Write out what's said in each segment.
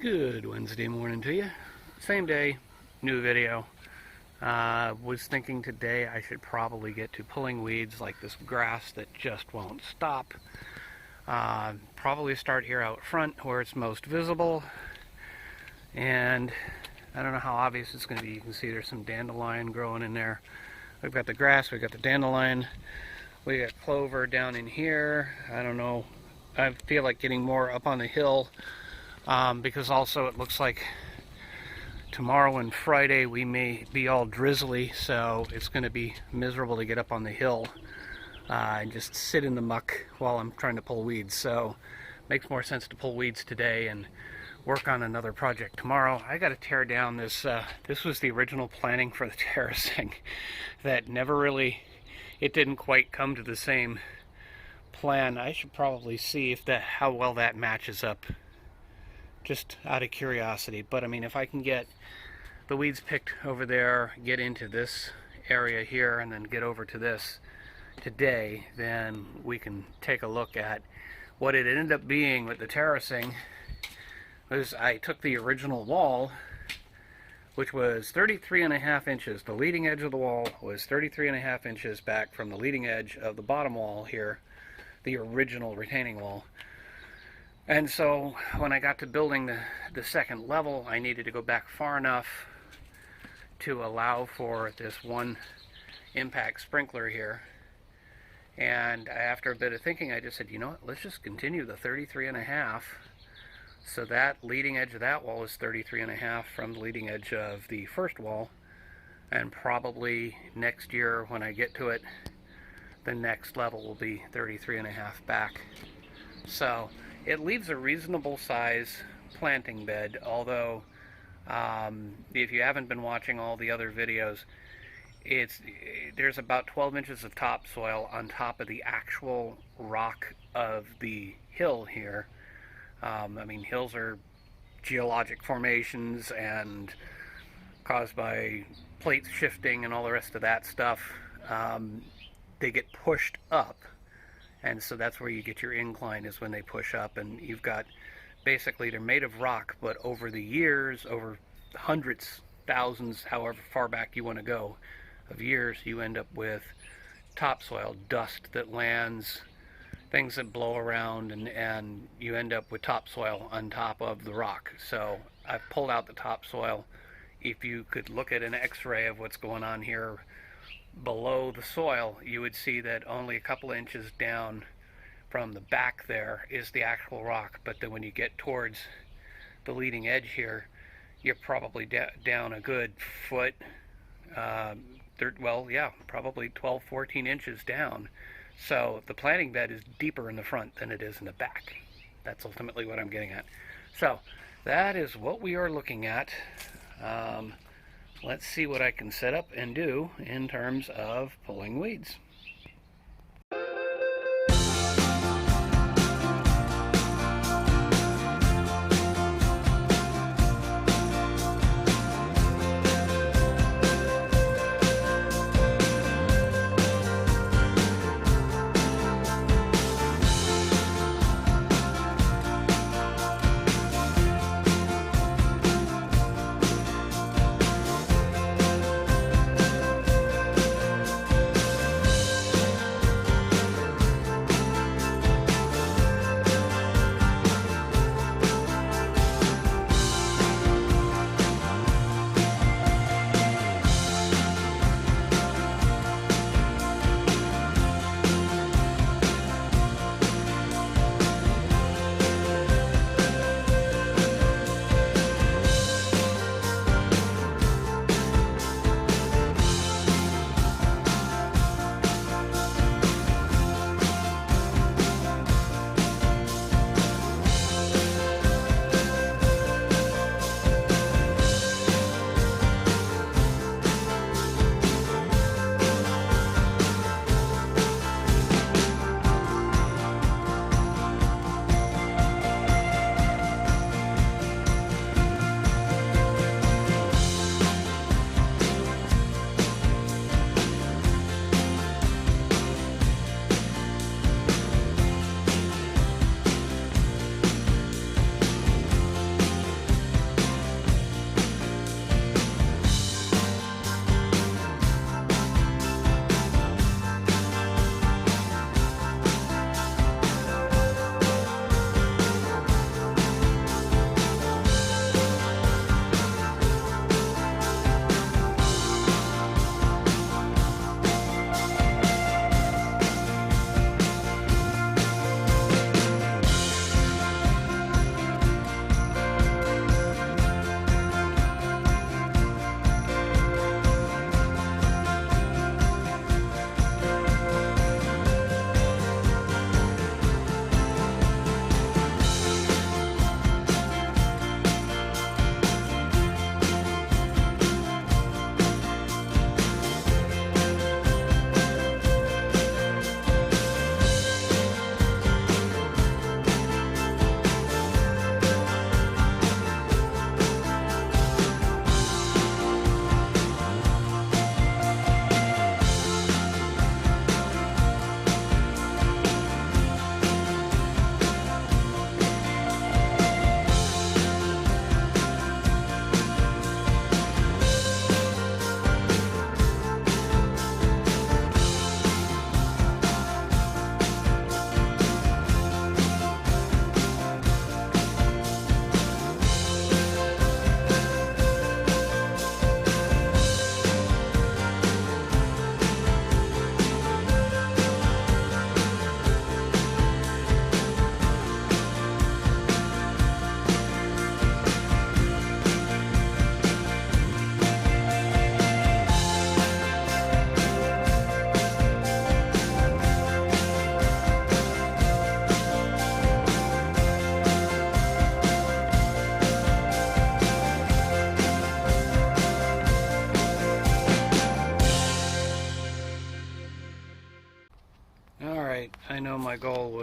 Good Wednesday morning to you. Same day, new video. Was thinking today I should probably get to pulling weeds like this grass that just won't stop. Probably start here out front where it's most visible. And I don't know how obvious it's going to be. You can see there's some dandelion growing in there. We've got the grass, we've got the dandelion. We got clover down in here. I don't know. I feel like getting more up on the hill. Because also it looks like tomorrow and Friday we may be all drizzly, so it's going to be miserable to get up on the hill and just sit in the muck while I'm trying to pull weeds. So it makes more sense to pull weeds today and work on another project tomorrow. I got to tear down this. This was the original planning for the terracing that never really, it didn't quite come to the same plan. I should probably see if how well that matches up, just out of curiosity. But I mean, if I can get the weeds picked over there, get into this area here, and then get over to this today, then we can take a look at what it ended up being with the terracing. I took the original wall, which was 33.5 inches. The leading edge of the wall was 33.5 inches back from the leading edge of the bottom wall here, the original retaining wall. And so when I got to building the second level, I needed to go back far enough to allow for this one impact sprinkler here. And after a bit of thinking, I just said, you know what, let's just continue the 33.5. So that leading edge of that wall is 33.5 from the leading edge of the first wall. And probably next year when I get to it, the next level will be 33.5 back. So it leaves a reasonable size planting bed, although if you haven't been watching all the other videos, there's about 12 inches of topsoil on top of the actual rock of the hill here. I mean, hills are geologic formations and caused by plates shifting and all the rest of that stuff. They get pushed up. And so that's where you get your incline, is when they push up. And you've got, basically, they're made of rock, but over the years, over hundreds, thousands, however far back you want to go, of years, you end up with topsoil, dust that lands, things that blow around, and you end up with topsoil on top of the rock. So I've pulled out the topsoil. If you could look at an x-ray of what's going on here below the soil, you would see that only a couple inches down from the back there is the actual rock. But then when you get towards the leading edge here, you're probably down a good foot, probably 12, 14 inches down. So the planting bed is deeper in the front than it is in the back. That's ultimately what I'm getting at. So that is what we are looking at. Let's see what I can set up and do in terms of pulling weeds.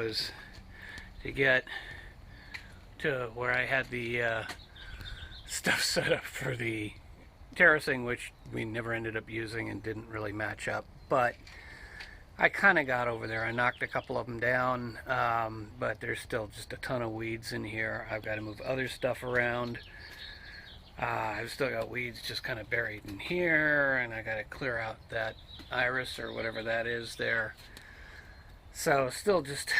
was to get to where I had the stuff set up for the terracing, which we never ended up using and didn't really match up, but I kind of got over there. I knocked a couple of them down, but there's still just a ton of weeds in here. I've got to move other stuff around. I've still got weeds just kind of buried in here, and I got to clear out that iris or whatever that is there. So still just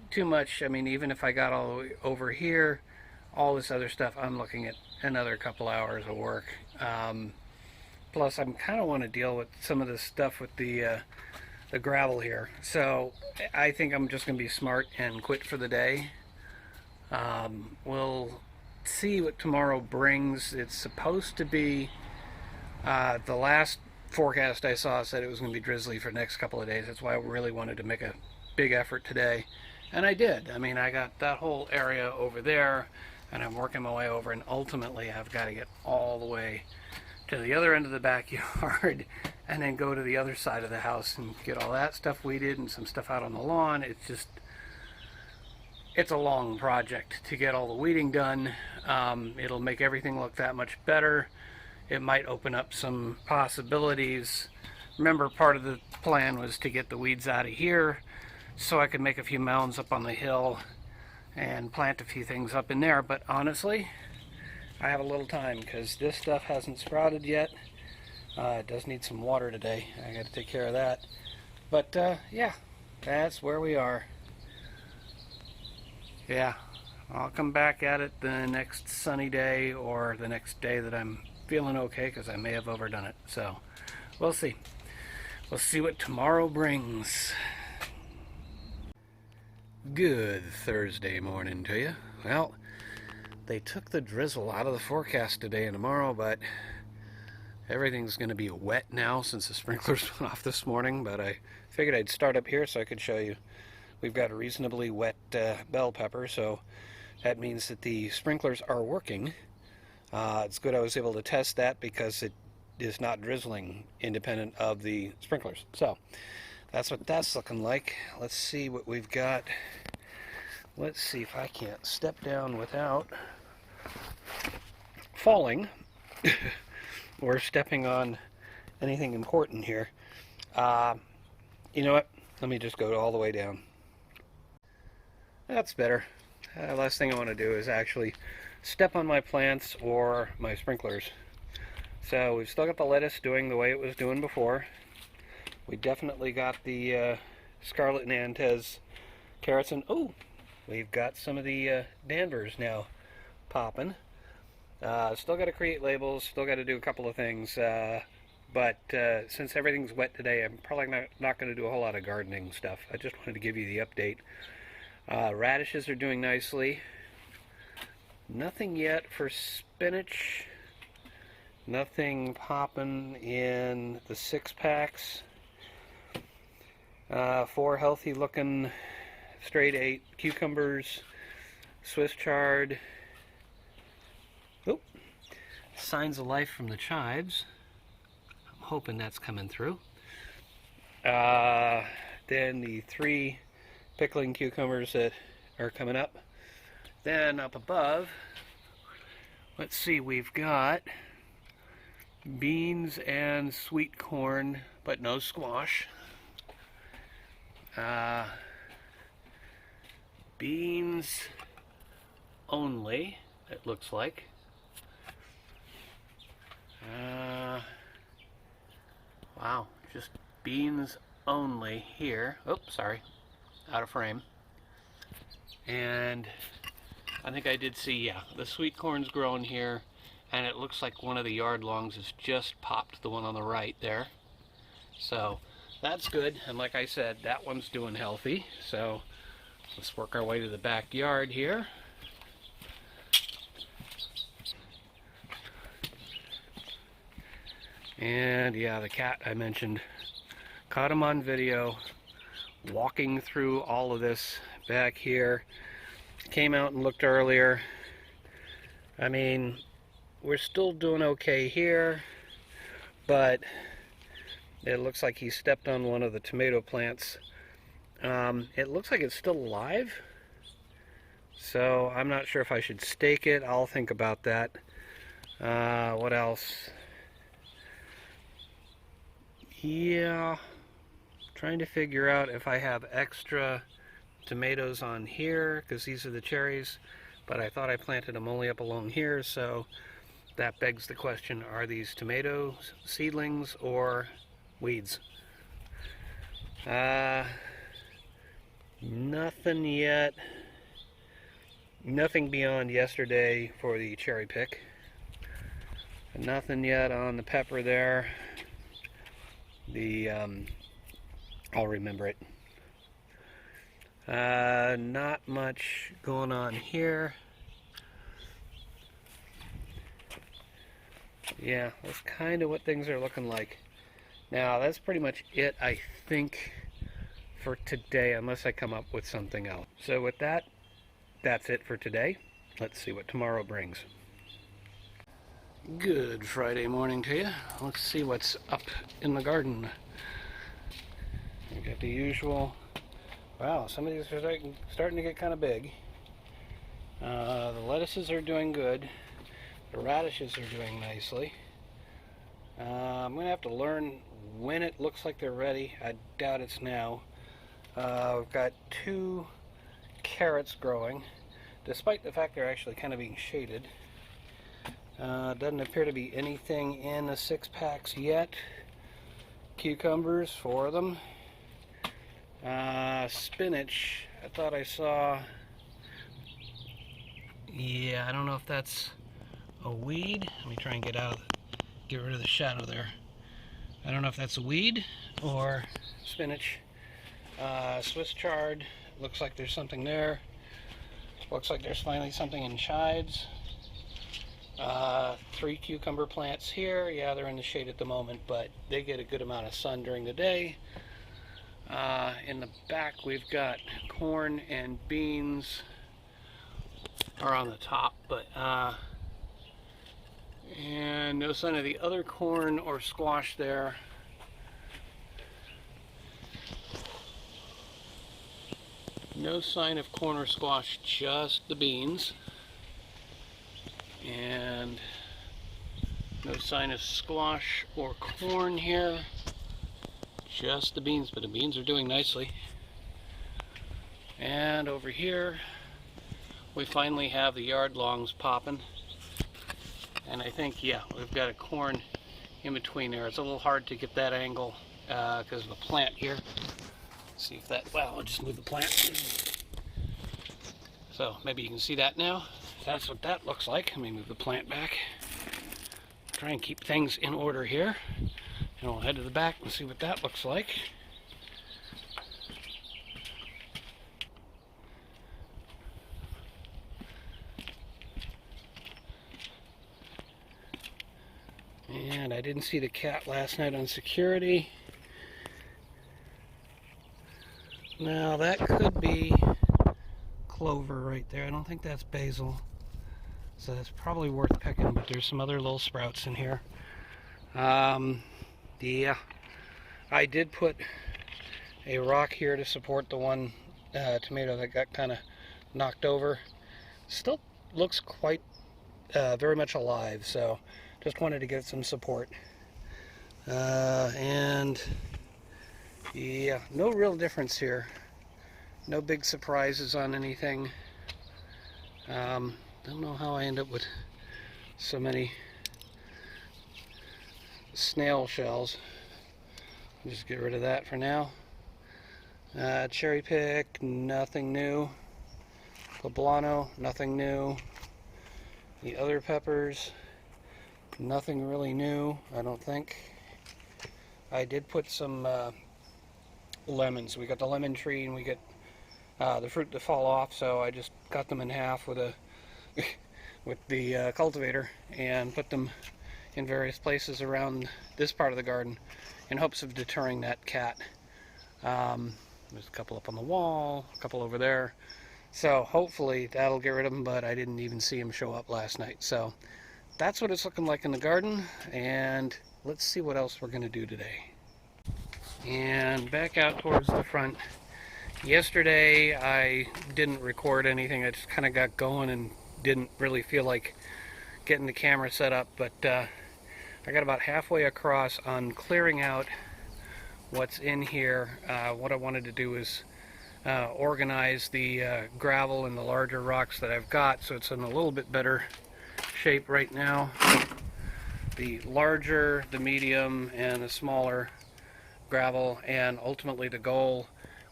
too much. I mean, even if I got all the way over here, all this other stuff, I'm looking at another couple hours of work. Plus, I kind of want to deal with some of this stuff with the gravel here. So I think I'm just going to be smart and quit for the day. We'll see what tomorrow brings. It's supposed to be, the last forecast I saw said it was going to be drizzly for the next couple of days. That's why I really wanted to make a big effort today. And I did. I mean, I got that whole area over there, and I'm working my way over, and ultimately I've got to get all the way to the other end of the backyard and then go to the other side of the house and get all that stuff weeded and some stuff out on the lawn. It's a long project to get all the weeding done. It'll make everything look that much better. It might open up some possibilities. Remember, part of the plan was to get the weeds out of here so I could make a few mounds up on the hill and plant a few things up in there. But honestly, I have a little time because this stuff hasn't sprouted yet. It does need some water today. I got to take care of that. But yeah, that's where we are. Yeah, I'll come back at it the next sunny day or the next day that I'm feeling okay, because I may have overdone it. So we'll see. We'll see what tomorrow brings. Good Thursday morning to you. Well, they took the drizzle out of the forecast today and tomorrow, but everything's going to be wet now since the sprinklers went off this morning. But I figured I'd start up here so I could show you. We've got a reasonably wet bell pepper, so that means that the sprinklers are working. It's good I was able to test that because it is not drizzling independent of the sprinklers. So that's what that's looking like. Let's see what we've got. Let's see if I can't step down without falling or stepping on anything important here. You know what? Let me just go all the way down. That's better. Last thing I want to do is actually step on my plants or my sprinklers. So we've still got the lettuce doing the way it was doing before. We definitely got the Scarlet Nantes carrots, and oh, we've got some of the Danvers now popping. Still got to create labels, still got to do a couple of things, but since everything's wet today, I'm probably not going to do a whole lot of gardening stuff. I just wanted to give you the update. Radishes are doing nicely. Nothing yet for spinach. Nothing popping in the 6-packs. 4 healthy looking straight 8 cucumbers, Swiss chard. Oh, signs of life from the chives. I'm hoping that's coming through. Then the 3 pickling cucumbers that are coming up. Then up above, let's see, we've got beans and sweet corn, but no squash. Beans only, it looks like. Wow, just beans only here. Oops, sorry, out of frame. And I think I did see, yeah, the sweet corn's growing here, and it looks like one of the yard longs has just popped, the one on the right there. So that's good, and like I said, that one's doing healthy. So let's work our way to the backyard here. And yeah, the cat I mentioned, caught him on video walking through all of this back here. Came out and looked earlier. I mean, we're still doing okay here, but it looks like he stepped on one of the tomato plants It looks like it's still alive, so I'm not sure if I should stake it. I'll think about that. What else? Yeah, trying to figure out if I have extra tomatoes on here, because these are the cherries, but I thought I planted them only up along here, so that begs the question, are these tomato seedlings or weeds? Nothing yet. Nothing beyond yesterday for the cherry pick. Nothing yet on the pepper there. I'll remember it. Not much going on here. Yeah, that's kind of what things are looking like. Now, that's pretty much it, I think, for today, unless I come up with something else. So with that, that's it for today. Let's see what tomorrow brings. Good Friday morning to you. Let's see what's up in the garden. We got the usual. Wow, some of these are starting to get kind of big. The lettuces are doing good. The radishes are doing nicely. I'm going to have to learn when it looks like they're ready. I doubt it's now. We've got 2 carrots growing, despite the fact they're actually kind of being shaded. Doesn't appear to be anything in the 6-packs yet. Cucumbers, 4 of them. Spinach, I thought I saw. Yeah, I don't know if that's a weed. Let me try and get rid of the shadow there. I don't know if that's a weed or spinach. Swiss chard, looks like there's something there. Looks like there's finally something in chives. 3 cucumber plants here. Yeah, they're in the shade at the moment, but they get a good amount of sun during the day. In the back, we've got corn and beans are on the top, but and no sign of the other corn or squash there. No sign of corn or squash, just the beans. And no sign of squash or corn here. Just the beans, but the beans are doing nicely. And over here, we finally have the yard longs popping. And I think, yeah, we've got a corn in between there. It's a little hard to get that angle because of the plant here. Let's see if that, well, I'll just move the plant. So maybe you can see that now. That's what that looks like. Let me move the plant back. Try and keep things in order here. And we'll head to the back and see what that looks like. And I didn't see the cat last night on security. Now that could be clover right there. I don't think that's basil. So that's probably worth picking, but there's some other little sprouts in here. Yeah, I did put a rock here to support the one tomato that got kind of knocked over. Still looks quite very much alive, so just wanted to get some support. And yeah, no real difference here. No big surprises on anything. Don't know how I end up with so many snail shells. Just get rid of that for now. Cherry pick, nothing new. Poblano, nothing new. The other peppers, nothing really new, I don't think. I did put some lemons. We got the lemon tree and we get the fruit to fall off, so I just cut them in half with a with the cultivator and put them in various places around this part of the garden in hopes of deterring that cat. There's a couple up on the wall, a couple over there, so hopefully that'll get rid of them, but I didn't even see him show up last night. So that's what it's looking like in the garden, and let's see what else we're going to do today. And back out towards the front, Yesterday I didn't record anything. I just kind of got going and didn't really feel like getting the camera set up, but I got about halfway across on clearing out what's in here. What I wanted to do is organize the gravel and the larger rocks that I've got so it's in a little bit better shape right now. The larger, the medium, and the smaller gravel, and ultimately the goal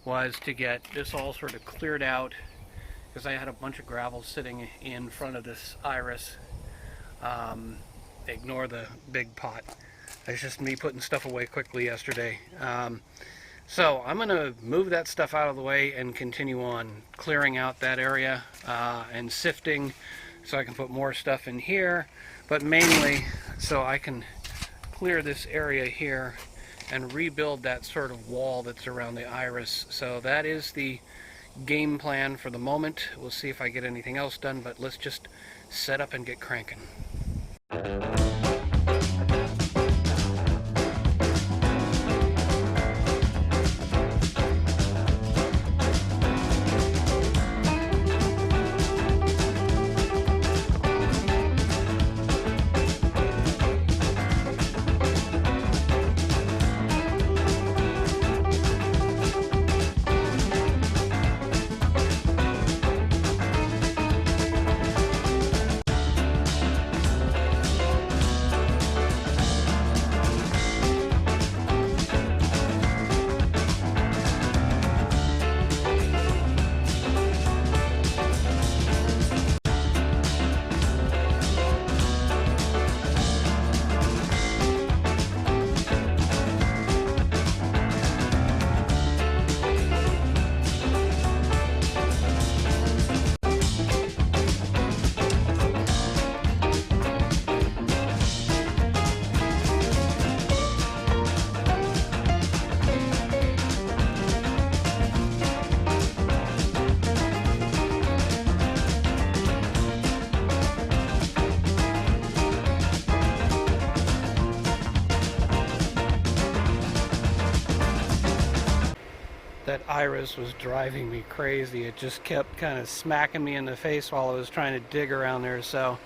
was to get this all sort of cleared out because I had a bunch of gravel sitting in front of this iris. Ignore the big pot. It's just me putting stuff away quickly yesterday. So I'm going to move that stuff out of the way and continue on clearing out that area and sifting so I can put more stuff in here, but mainly so I can clear this area here and rebuild that sort of wall that's around the iris. So that is the game plan for the moment. We'll see if I get anything else done, but let's just set up and get cranking. That iris was driving me crazy. It just kept kind of smacking me in the face while I was trying to dig around there. So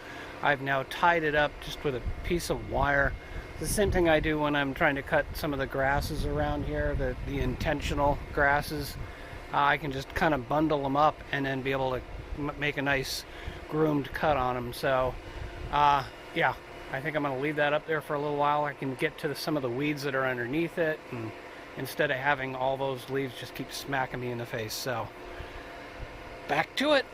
I've now tied it up just with a piece of wire. It's the same thing I do when I'm trying to cut some of the grasses around here, the intentional grasses. I can just kind of bundle them up and then be able to make a nice groomed cut on them. So yeah, I think I'm going to leave that up there for a little while. I can get to some of the weeds that are underneath it, and instead of having all those leaves just keep smacking me in the face. So back to it.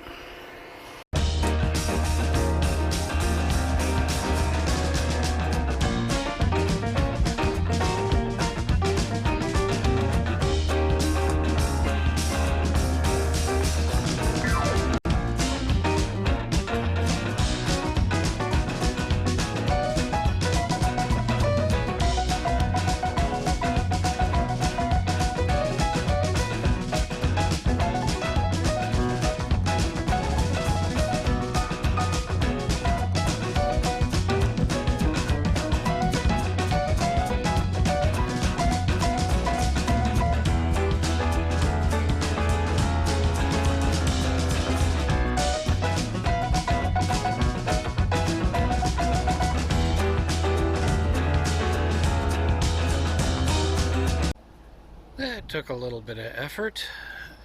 That took a little bit of effort,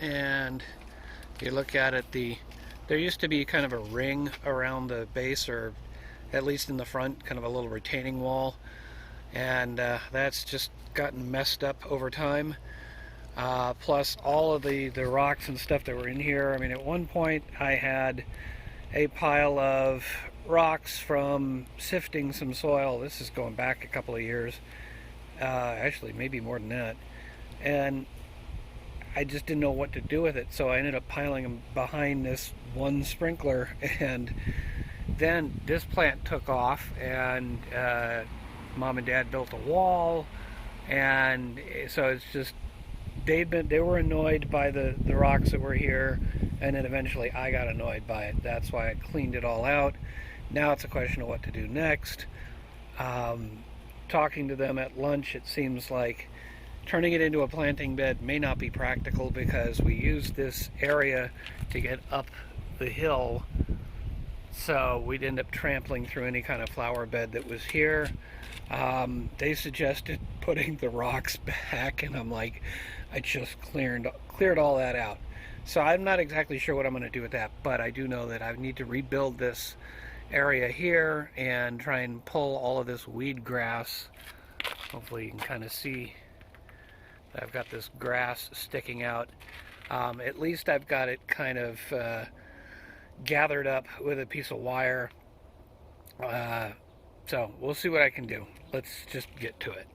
and you look at it, there used to be kind of a ring around the base, or at least in the front, kind of a little retaining wall, and that's just gotten messed up over time. Plus all of the rocks and stuff that were in here. I mean, at one point I had a pile of rocks from sifting some soil. This is going back a couple of years, actually maybe more than that. And I just didn't know what to do with it, so I ended up piling them behind this one sprinkler, and then this plant took off, and Mom and Dad built a wall, and so it's just they were annoyed by the rocks that were here, and then eventually I got annoyed by it. That's why I cleaned it all out. Now it's a question of what to do next. Talking to them at lunch, it seems like turning it into a planting bed may not be practical because we use this area to get up the hill, so we'd end up trampling through any kind of flower bed that was here. They suggested putting the rocks back, and I'm like, I just cleared all that out. So I'm not exactly sure what I'm going to do with that, but I do know that I need to rebuild this area here and try and pull all of this weed grass. Hopefully you can kind of see that I've got this grass sticking out. At least I've got it kind of gathered up with a piece of wire. So we'll see what I can do. Let's just get to it.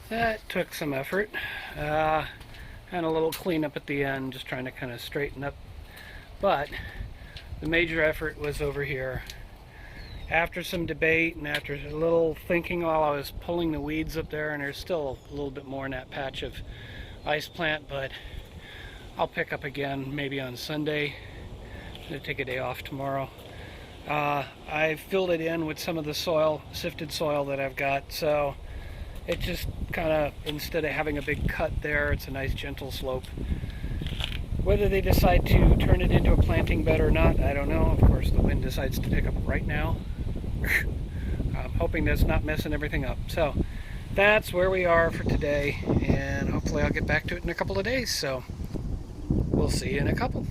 That took some effort, and a little cleanup at the end, just trying to kind of straighten up. But the major effort was over here. After some debate and after a little thinking while I was pulling the weeds up there, and there's still a little bit more in that patch of ice plant, but I'll pick up again maybe on Sunday. I'm going to take a day off tomorrow. I filled it in with some of the soil, sifted soil that I've got, so it just kind of, instead of having a big cut there, it's a nice gentle slope. Whether they decide to turn it into a planting bed or not, I don't know. Of course, the wind decides to pick up right now. I'm hoping that's not messing everything up. So that's where we are for today, and hopefully I'll get back to it in a couple of days. So we'll see you in a couple.